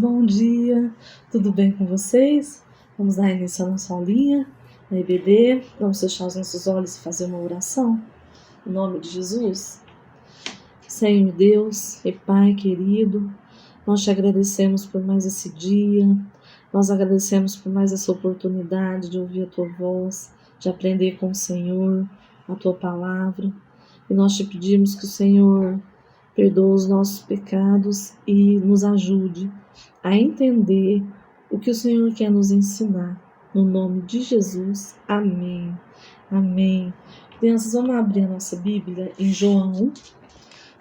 bom dia, tudo bem com vocês? Vamos dar início à nossa aulinha na EBD, vamos fechar os nossos olhos e fazer uma oração, em nome de Jesus. Senhor Deus e Pai querido, nós te agradecemos por mais esse dia, nós agradecemos por mais essa oportunidade de ouvir a Tua voz, de aprender com o Senhor, a Tua palavra, e nós te pedimos que o Senhor perdoa os nossos pecados e nos ajude a entender o que o Senhor quer nos ensinar. No nome de Jesus, amém. Amém. Crianças, vamos abrir a nossa Bíblia em João,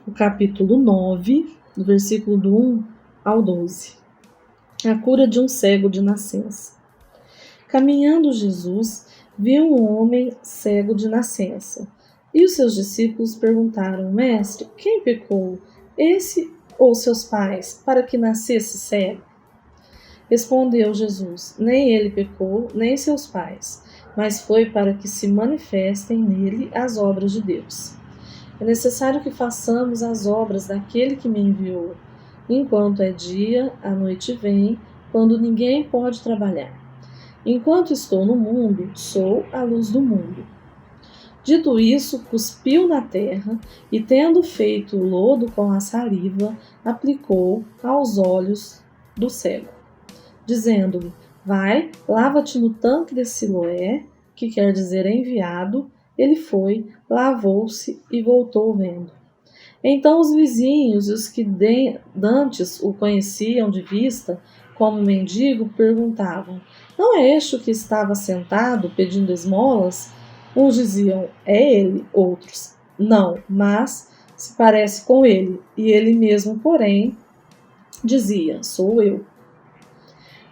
no capítulo 9, do versículo do 1 ao 12. A cura de um cego de nascença. Caminhando Jesus, viu um homem cego de nascença. E os seus discípulos perguntaram: Mestre, quem pecou, esse ou seus pais, para que nascesse cego? Respondeu Jesus: Nem ele pecou, nem seus pais, mas foi para que se manifestem nele as obras de Deus. É necessário que façamos as obras daquele que me enviou. Enquanto é dia, a noite vem, quando ninguém pode trabalhar. Enquanto estou no mundo, sou a luz do mundo. Dito isso, cuspiu na terra e, tendo feito o lodo com a saliva, aplicou aos olhos do cego, dizendo-lhe: Vai, lava-te no tanque de Siloé, que quer dizer enviado. Ele foi, lavou-se e voltou vendo. Então os vizinhos e os que dantes o conheciam de vista como mendigo perguntavam: Não é este o que estava sentado pedindo esmolas? Uns diziam: É ele, outros: Não, mas se parece com ele. E ele mesmo, porém, dizia: Sou eu.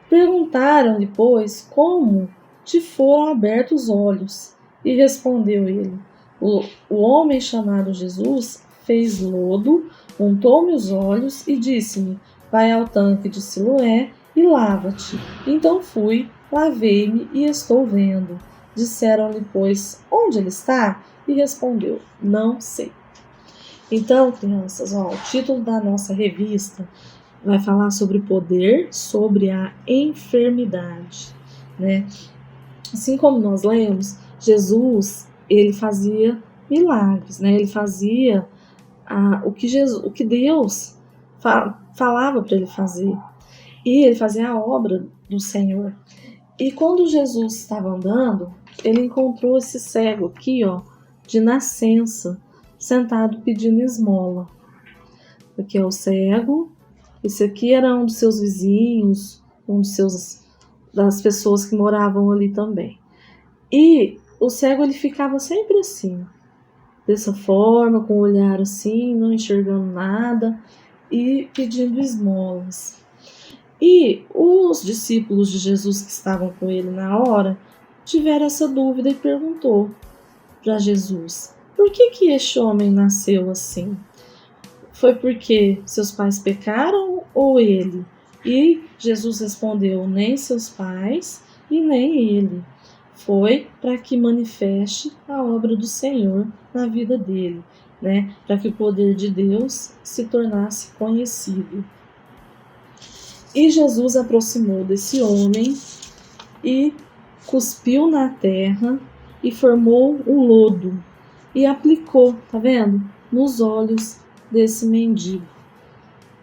Perguntaram-lhe, pois, como te foram abertos os olhos. E respondeu ele: O homem chamado Jesus fez lodo, untou-me os olhos e disse-me: Vai ao tanque de Siloé e lava-te. Então fui, lavei-me e estou vendo. Disseram-lhe, pois, onde ele está? E respondeu: Não sei. Então, crianças, o título da nossa revista vai falar sobre poder, sobre a enfermidade, né? Assim como nós lemos, Jesus, ele fazia milagres, né? Ele fazia o que Deus falava para ele fazer. E ele fazia a obra do Senhor. E quando Jesus estava andando, ele encontrou esse cego aqui, de nascença, sentado pedindo esmola. Aqui é o cego. Esse aqui era um dos seus vizinhos, das pessoas que moravam ali também. E o cego, ele ficava sempre assim, dessa forma, com o olhar assim, não enxergando nada e pedindo esmolas. E os discípulos de Jesus que estavam com ele na hora tiveram essa dúvida e perguntou para Jesus: Por que este homem nasceu assim? Foi porque seus pais pecaram ou ele? E Jesus respondeu: Nem seus pais e nem ele. Foi para que manifeste a obra do Senhor na vida dele, né? Para que o poder de Deus se tornasse conhecido. E Jesus aproximou desse homem e cuspiu na terra e formou um lodo e aplicou, tá vendo? Nos olhos desse mendigo.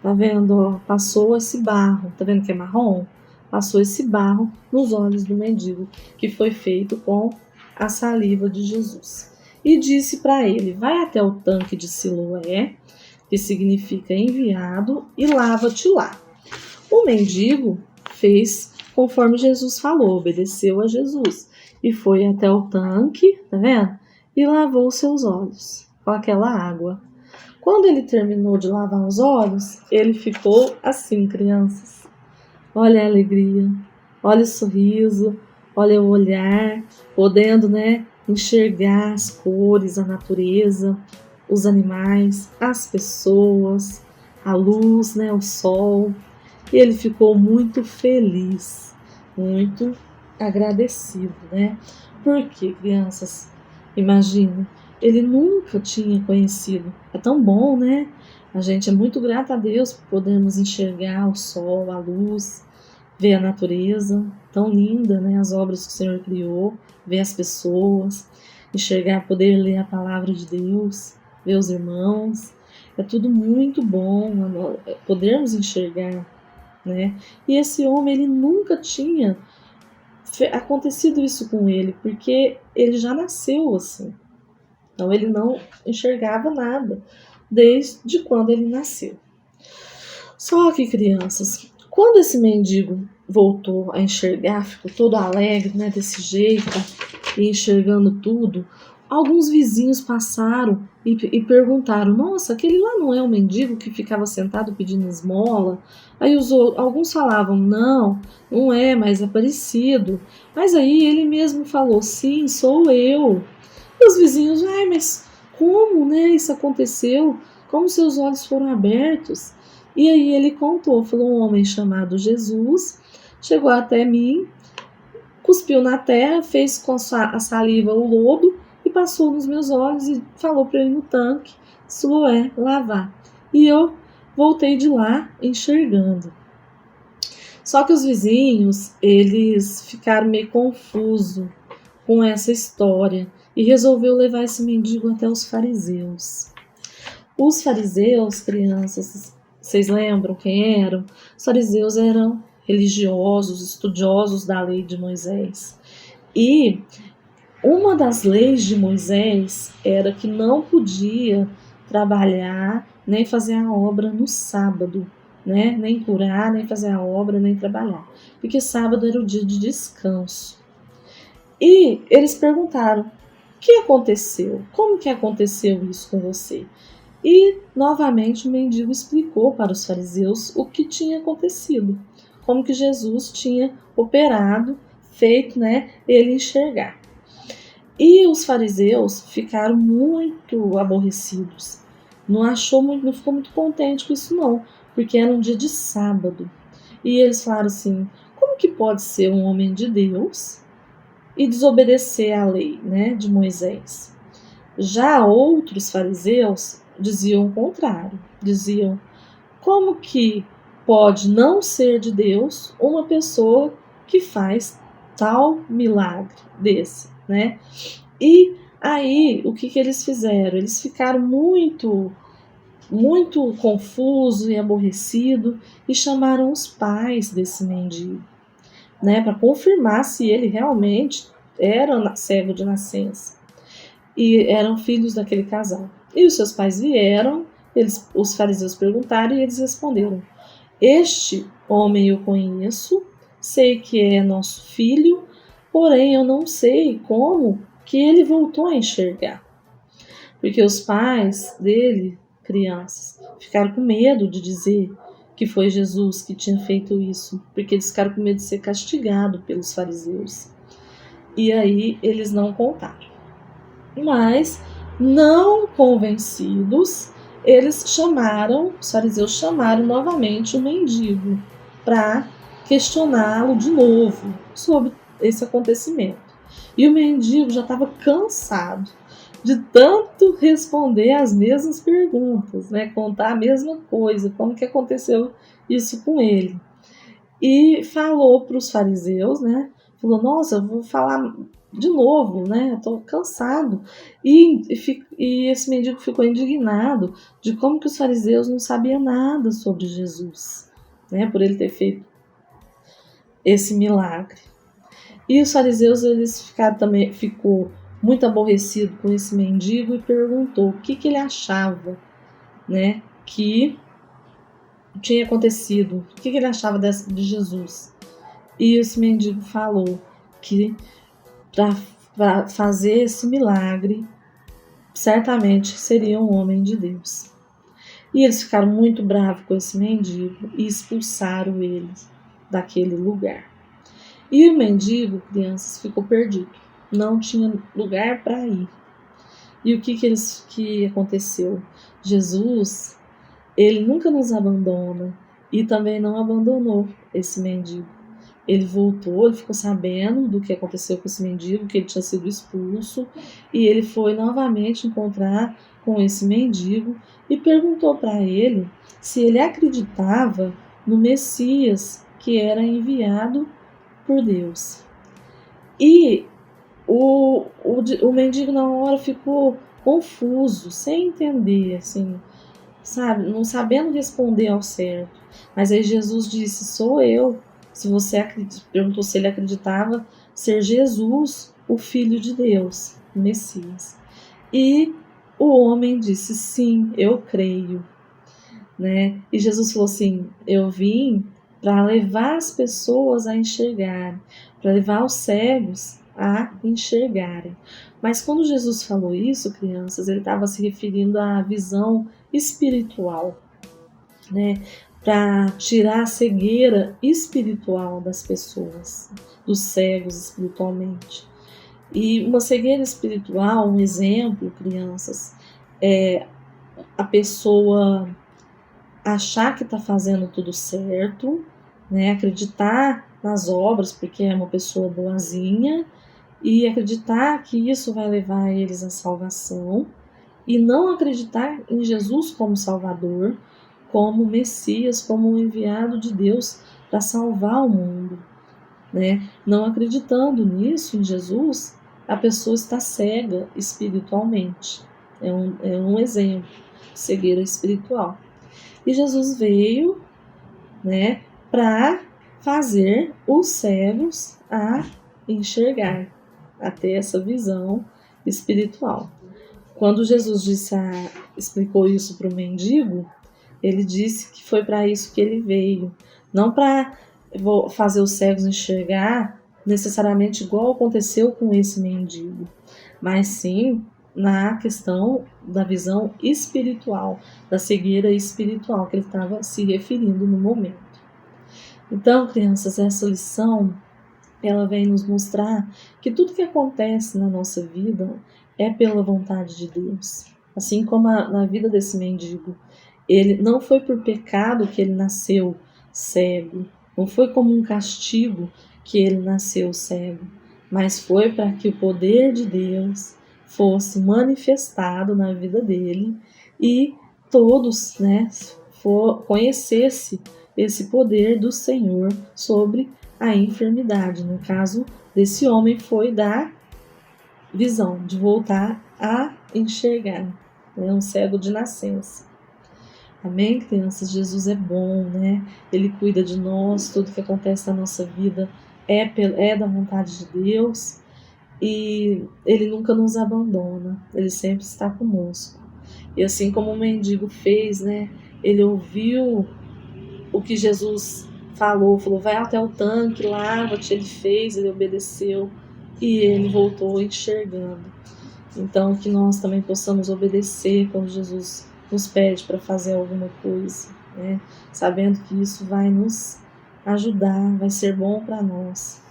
Tá vendo? Passou esse barro, tá vendo que é marrom? Passou esse barro nos olhos do mendigo, que foi feito com a saliva de Jesus. E disse para ele: Vai até o tanque de Siloé, que significa enviado, e lava-te lá. O mendigo fez conforme Jesus falou, obedeceu a Jesus e foi até o tanque, tá vendo? E lavou seus olhos com aquela água. Quando ele terminou de lavar os olhos, ele ficou assim, crianças. Olha a alegria, olha o sorriso, olha o olhar, podendo, enxergar as cores, a natureza, os animais, as pessoas, a luz, o sol. E ele ficou muito feliz, muito agradecido, Porque, crianças, imagina, ele nunca tinha conhecido. É tão bom, A gente é muito grato a Deus por podermos enxergar o sol, a luz, ver a natureza tão linda, né? As obras que o Senhor criou, ver as pessoas, enxergar, poder ler a palavra de Deus, ver os irmãos. É tudo muito bom podermos enxergar, né? E esse homem, ele nunca tinha acontecido isso com ele, porque ele já nasceu assim. Então ele não enxergava nada desde quando ele nasceu. Só que, crianças, quando esse mendigo voltou a enxergar, ficou todo alegre, né, desse jeito, e enxergando tudo, alguns vizinhos passaram e perguntaram: nossa, aquele lá não é o mendigo que ficava sentado pedindo esmola? Aí alguns falavam: não, não é, mas é parecido. Mas aí ele mesmo falou: sim, sou eu. E os vizinhos: ai, mas como, né, isso aconteceu? Como seus olhos foram abertos? E aí ele contou, falou: um homem chamado Jesus chegou até mim, cuspiu na terra, fez com a saliva o lodo e passou nos meus olhos e falou para eu ir no tanque, Siloé, lavar. E eu voltei de lá enxergando. Só que os vizinhos, eles ficaram meio confusos com essa história e resolveu levar esse mendigo até os fariseus. Os fariseus, crianças, vocês lembram quem eram? Os fariseus eram religiosos, estudiosos da lei de Moisés. E uma das leis de Moisés era que não podia trabalhar nem fazer a obra no sábado, né? Nem curar, nem fazer a obra, nem trabalhar. Porque sábado era o dia de descanso. E eles perguntaram: o que aconteceu? Como que aconteceu isso com você? E, novamente, o mendigo explicou para os fariseus o que tinha acontecido, como que Jesus tinha operado, feito, né, ele enxergar. E os fariseus ficaram muito aborrecidos. Não ficou muito contente com isso não, porque era um dia de sábado. E eles falaram assim: como que pode ser um homem de Deus e desobedecer à lei, né, de Moisés? Já outros fariseus diziam o contrário. Diziam: como que pode não ser de Deus uma pessoa que faz tal milagre desse, né? E aí, o que eles fizeram? Eles ficaram muito confusos e aborrecidos e chamaram os pais desse mendigo, né, para confirmar se ele realmente era cego de nascença e eram filhos daquele casal. E os seus pais vieram, os fariseus perguntaram e eles responderam: este homem eu conheço, sei que é nosso filho, porém eu não sei como que ele voltou a enxergar. Porque os pais dele, crianças, ficaram com medo de dizer que foi Jesus que tinha feito isso, porque eles ficaram com medo de ser castigados pelos fariseus. E aí eles não contaram. Mas, não convencidos, os fariseus chamaram novamente o mendigo para questioná-lo de novo sobre esse acontecimento. E o mendigo já estava cansado de tanto responder as mesmas perguntas, né? Contar a mesma coisa, como que aconteceu isso com ele. E falou para os fariseus, né? Falou: nossa, eu vou falar de novo, né? Estou cansado. E esse mendigo ficou indignado de como que os fariseus não sabiam nada sobre Jesus, né? Por ele ter feito esse milagre. E os fariseus, ficou muito aborrecido com esse mendigo e perguntou o que ele achava, né? Que tinha acontecido, o que ele achava de Jesus. E esse mendigo falou que para fazer esse milagre, certamente seria um homem de Deus. E eles ficaram muito bravos com esse mendigo e expulsaram ele daquele lugar. E o mendigo, crianças, ficou perdido. Não tinha lugar para ir. E o que aconteceu? Jesus, ele nunca nos abandona e também não abandonou esse mendigo. ele voltou, ele ficou sabendo do que aconteceu com esse mendigo, que ele tinha sido expulso, e ele foi novamente encontrar com esse mendigo e perguntou para ele se ele acreditava no Messias que era enviado por Deus. E o mendigo na hora ficou confuso, sem entender, assim, sabe, não sabendo responder ao certo. Mas aí Jesus disse: sou eu. Se você perguntou se ele acreditava ser Jesus, o Filho de Deus, o Messias. E o homem disse: sim, eu creio, né? E Jesus falou assim: eu vim para levar as pessoas a enxergar, para levar os cegos a enxergarem. Mas quando Jesus falou isso, crianças, ele estava se referindo à visão espiritual, né? Para tirar a cegueira espiritual das pessoas, dos cegos espiritualmente. E uma cegueira espiritual, um exemplo, crianças, é a pessoa achar que está fazendo tudo certo, né? Acreditar nas obras porque é uma pessoa boazinha e acreditar que isso vai levar eles à salvação e não acreditar em Jesus como Salvador, como Messias, como um enviado de Deus para salvar o mundo, né? Não acreditando nisso, em Jesus, a pessoa está cega espiritualmente. É um exemplo de cegueira espiritual. E Jesus veio, né, para fazer os cegos a enxergar, a ter essa visão espiritual. Quando Jesus explicou isso para o mendigo, ele disse que foi para isso que ele veio, não para fazer os cegos enxergar necessariamente igual aconteceu com esse mendigo, mas sim na questão da visão espiritual, da cegueira espiritual que ele estava se referindo no momento. Então, crianças, essa lição ela vem nos mostrar que tudo que acontece na nossa vida é pela vontade de Deus. Assim como na vida desse mendigo, ele não foi por pecado que ele nasceu cego, não foi como um castigo que ele nasceu cego, mas foi para que o poder de Deus fosse manifestado na vida dele e todos, né, conhecesse esse poder do Senhor sobre a enfermidade. No caso desse homem foi da visão, de voltar a enxergar, né, um cego de nascença. Amém, crianças? Jesus é bom, né? Ele cuida de nós, tudo que acontece na nossa vida é da vontade de Deus e Ele nunca nos abandona, Ele sempre está conosco. E assim como o mendigo fez, né? Ele ouviu o que Jesus falou, vai até o tanque, lava-te, ele fez, ele obedeceu e ele voltou enxergando. Então que nós também possamos obedecer quando Jesus nos pede para fazer alguma coisa, né? Sabendo que isso vai nos ajudar, vai ser bom para nós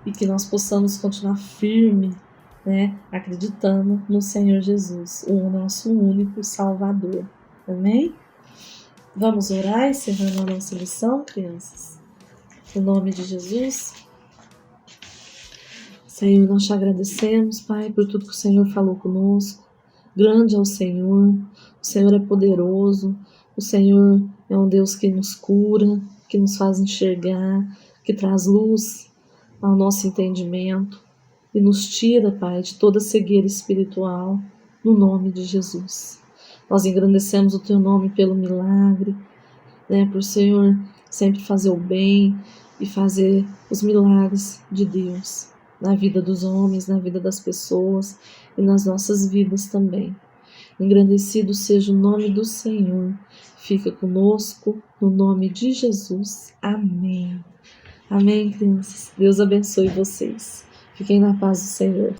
e que nós possamos continuar firme, né? Acreditando no Senhor Jesus, o nosso único Salvador. Amém? Vamos orar encerrando a nossa lição, crianças? Em nome de Jesus. Senhor, nós te agradecemos, Pai, por tudo que o Senhor falou conosco. Grande é o Senhor é poderoso, o Senhor é um Deus que nos cura, que nos faz enxergar, que traz luz ao nosso entendimento e nos tira, Pai, de toda cegueira espiritual, no nome de Jesus. Nós engrandecemos o Teu nome pelo milagre, né, por Senhor sempre fazer o bem e fazer os milagres de Deus na vida dos homens, na vida das pessoas e nas nossas vidas também. Engrandecido seja o nome do Senhor. Fica conosco, no nome de Jesus. Amém. Amém, crianças. Deus abençoe vocês. Fiquem na paz do Senhor.